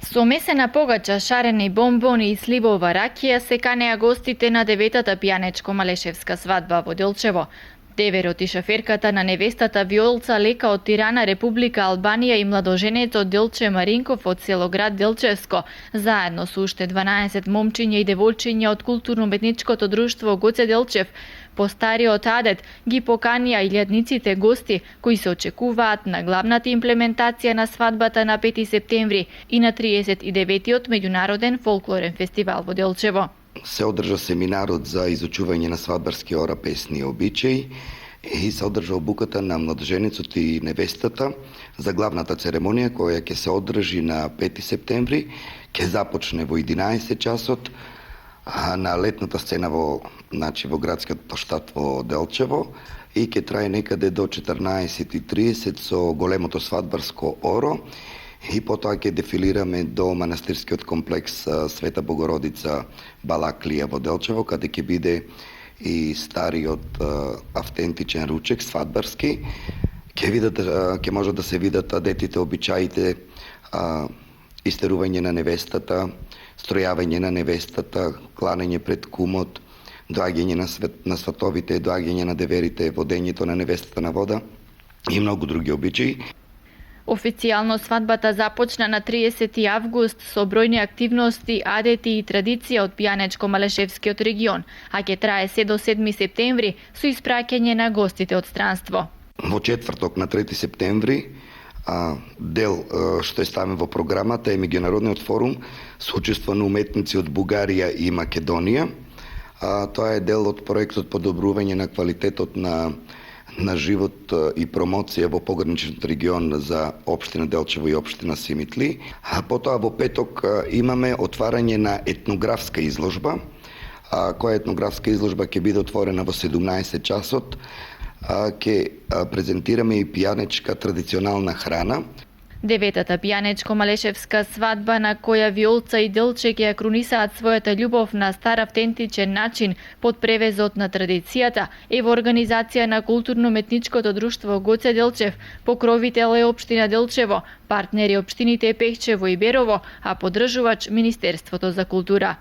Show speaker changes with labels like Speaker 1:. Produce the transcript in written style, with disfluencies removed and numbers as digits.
Speaker 1: Со месена погача, шарени бомбони и сливова ракија се канеа гостите на 9-та пијанечко-малешевска свадба во Делчево. Деверот и шоферката на невестата Виолца Лека од Тирана, Република Албанија и младоженецот Делче Маринков од село град Делчевско, заедно со уште 12 момчиња и девојчиња од културно-уметничкото друштво Гоце Делчев, по стариот адет ги поканија илјадниците гости кои се очекуваат на главната имплементација на свадбата на 5 септември и на 39-тиот меѓународен фолклорен фестивал во Делчево.
Speaker 2: Се одржа семинарот за изучување на свадбарски ора, песни и обичаи и се одржа обуката на младоженецот и невестата за главната церемонија која ќе се одржи на 5 септември, ќе започне во 11 часот на летната сцена во градскиот плоштад во Делчево и ќе трае некаде до 14:30 со големото свадбарско оро и потоа ќе дефилираме до манастирскиот комплекс Света Богородица Балаклија во Делчево, каде ќе биде и стариот автентичен ручек свадбарски. Ќе може да се видат адетите, обичаите, истерување на невестата, стројавање на невестата, кланење пред кумот, доаѓање на сватовите, доаѓање на деверите, водењето на невестата на вода и многу други обичаи.
Speaker 1: Официјално свадбата започна на 30 август со бројни активности, адети и традиција од пијанечко-малешевскиот регион, а ќе трае се до 7 септември со испраќање на гостите од странство.
Speaker 2: Во четврток на 3 септември дел што е ставен во програмата е меѓународниот форум со учество на уметници од Бугарија и Македонија. Тоа е дел од проектот подобрување на квалитетот на живот и промоција во пограничниот регион за општина Делчево и општина Симитли. Потоа во петок имаме отварање на етнографска изложба, која етнографска изложба ќе биде отворена во 17 часот. Ќе презентираме и пијанечка традиционална храна.
Speaker 1: 9-та пијанечко-малешевска свадба на која Виолца и Делче ќе ја крунисаат својата љубов на стар автентичен начин под превезот на традицијата е во организација на културно-уметничкото друштво Гоце Делчев, покровител е општина Делчево, партнери општините Пехчево и Берово, а поддржувач Министерството за култура.